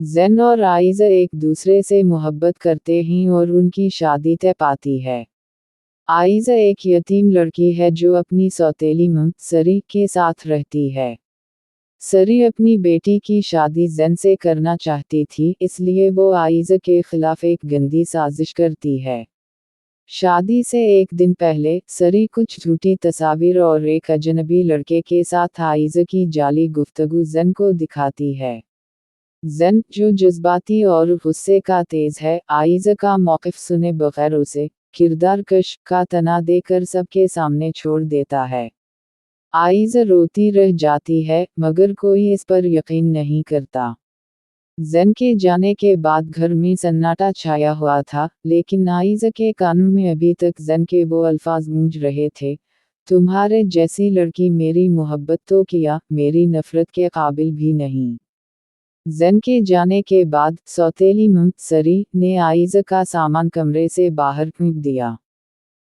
Zen और आइज़ा एक दूसरे से मोहब्बत करते हैं और उनकी शादी तय पाती है। आइज़ा एक यतीम लड़की है जो अपनी सौतेली मां, सरी, के साथ रहती है। सरी अपनी बेटी की शादी ज़ेन से करना चाहती थी, इसलिए वो आइज़ा के खिलाफ एक गंदी साजिश करती है। शादी से एक दिन पहले, सरी कुछ झूठी तस्वीर और एक अजनबी लड़के के साथ आइज़ा की जाली गुफ्तगू ज़ेन को दिखाती है। ज़ेन, जो जज्बाती और गुस्से का तेज है, आइज़ा का मौक़िफ़ सुने बगैर उसे किरदार कश का तना देकर सबके सामने छोड़ देता है। आइज़ा रोती रह जाती है, मगर कोई इस पर यकीन नहीं करता। ज़ेन के जाने के बाद घर में सन्नाटा छाया हुआ था, लेकिन आइज़ा के कानों में अभी तक ज़ेन के वो अल्फाज गूंज रहे थे, तुम्हारे जैसी लड़की मेरी मोहब्बत तो किया, मेरी नफ़रत के काबिल भी नहीं। ज़ेन के जाने के बाद सौतेली मां, सरी, ने आइज़ा का सामान कमरे से बाहर फेंक दिया।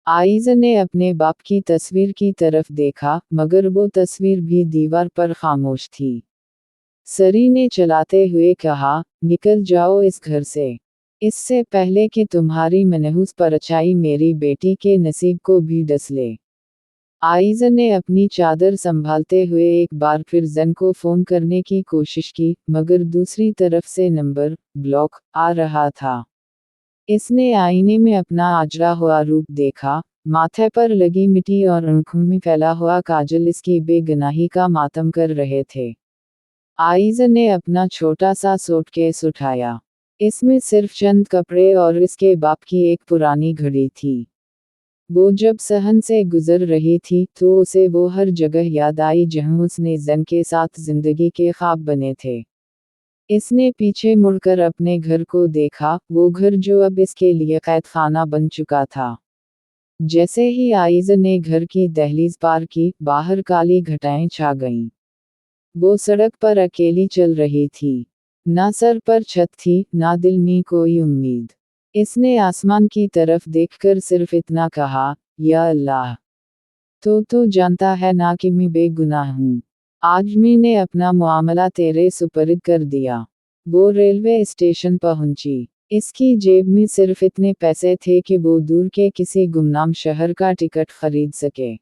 आइज़ा ने अपने बाप की तस्वीर की तरफ देखा, मगर वो तस्वीर भी दीवार पर खामोश थी। सरी ने चलाते हुए कहा, निकल जाओ इस घर से। इससे पहले कि तुम्हारी मनहूस परछाई मेरी बेटी के नसीब को भी डस ले। आइज़ा ने अपनी चादर संभालते हुए एक बार फिर ज़ेन को फ़ोन करने की कोशिश की, मगर दूसरी तरफ से नंबर ब्लॉक आ रहा था। इसने आईने में अपना आजरा हुआ रूप देखा, माथे पर लगी मिट्टी और आंखों में फैला हुआ काजल इसकी बेगुनाही का मातम कर रहे थे। आइज़ा ने अपना छोटा सा सूटकेस उठाया। इसमें सिर्फ चंद कपड़े और इसके बाप की एक पुरानी घड़ी थी। वो जब सहन से गुजर रही थी, तो उसे वो हर जगह याद आई जहां उसने ज़ेन के साथ जिंदगी के ख्वाब बने थे। इसने पीछे मुड़कर अपने घर को देखा, वो घर जो अब इसके लिए कैद खाना बन चुका था। जैसे ही आइज़ा ने घर की दहलीज पार की, बाहर काली घटाएं छा गईं। वो सड़क पर अकेली चल रही थी। ना सर पर छत थी, ना दिल में कोई उम्मीद। इसने आसमान की तरफ देखकर सिर्फ इतना कहा, या अल्लाह, तो जानता है ना कि मैं बेगुनाह हूँ। आज मैंने अपना मामला तेरे सुपरद कर दिया। वो रेलवे स्टेशन पहुंची। इसकी जेब में सिर्फ इतने पैसे थे कि वो दूर के किसी गुमनाम शहर का टिकट खरीद सके।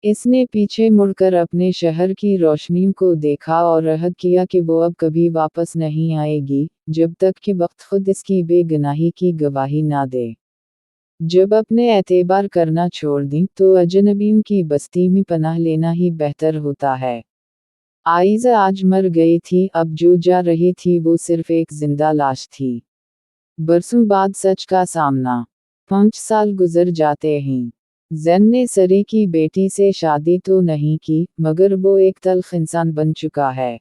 इसने पीछे मुड़कर अपने शहर की रोशनियों को देखा और अहद किया कि वो अब कभी वापस नहीं आएगी, जब तक कि वक्त खुद इसकी बेगुनाही की गवाही ना दे। जब अपने एतबार करना छोड़ दी, तो अजनबियों की बस्ती में पनाह लेना ही बेहतर होता है। आइज़ा आज मर गई थी, अब जो जा रही थी वो सिर्फ एक जिंदा लाश थी। बरसों बाद सच का सामना। 5 साल गुजर जाते हैं। ज़ेन ने सरी की बेटी से शादी तो नहीं की, मगर वो एक तल्ख इंसान बन चुका है।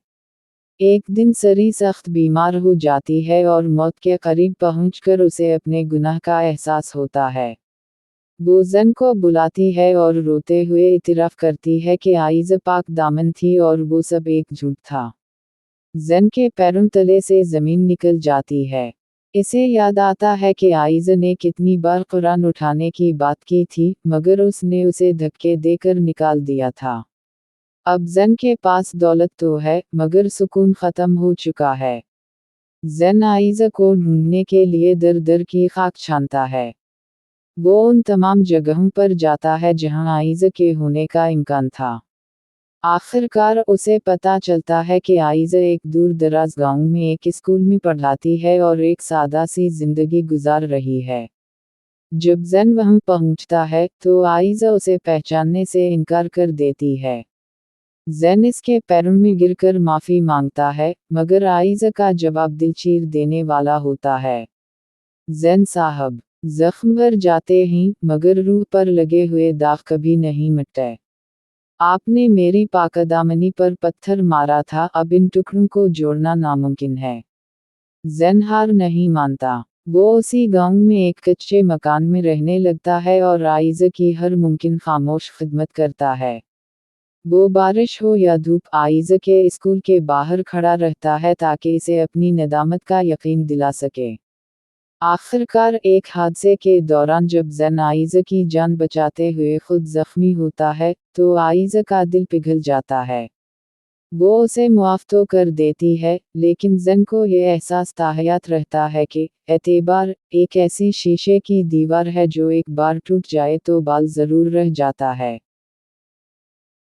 एक दिन सरी सख्त बीमार हो जाती है और मौत के करीब पहुंचकर उसे अपने गुनाह का एहसास होता है। वो ज़ेन को बुलाती है और रोते हुए इतराफ़ करती है कि आइज़ा पाक दामन थी और वो सब एक झूठ था। ज़ेन के पैरों तले से ज़मीन निकल जाती है। इसे याद आता है कि आइज़ा ने कितनी बार कुरान उठाने की बात की थी, मगर उसने उसे धक्के देकर निकाल दिया था। अब ज़ेन के पास दौलत तो है, मगर सुकून ख़त्म हो चुका है। ज़ेन आइज़ा को ढूंढने के लिए दर दर की खाक छानता है। वो उन तमाम जगहों पर जाता है जहां आइज़ा के होने का इम्कान था। आखिरकार उसे पता चलता है कि आइज़ा एक दूर दराज गांव में एक स्कूल में पढ़ाती है और एक सादा सी जिंदगी गुजार रही है। जब ज़ेन वहां पहुंचता है, तो आइज़ा उसे पहचानने से इनकार कर देती है। ज़ेन इसके पैरों में गिरकर माफ़ी मांगता है, मगर आइज़ा का जवाब दिल चीर देने वाला होता है। ज़ेन साहब, जख्म भर जाते हैं, मगर रूह पर लगे हुए दाग कभी नहीं मिटते। आपने मेरी पाकदामनी पर पत्थर मारा था, अब इन टुकड़ों को जोड़ना नामुमकिन है। ज़ेन हार नहीं मानता। वो उसी गांव में एक कच्चे मकान में रहने लगता है और आइज़ा की हर मुमकिन खामोश खिदमत करता है। वो बारिश हो या धूप, आइज़ा के स्कूल के बाहर खड़ा रहता है ताकि इसे अपनी नदामत का यकीन दिला सके। आखिरकार एक हादसे के दौरान जब ज़ेन आइज़ा की जान बचाते हुए खुद जख्मी होता है, तो आइज़ा का दिल पिघल जाता है। وہ اسے معاف تو کر دیتی ہے، لیکن زن کو یہ احساس تاحیات رہتا ہے کہ اعتبار ایک ایسی شیشے کی دیوار ہے جو ایک بار ٹوٹ جائے تو بال ضرور رہ جاتا ہے۔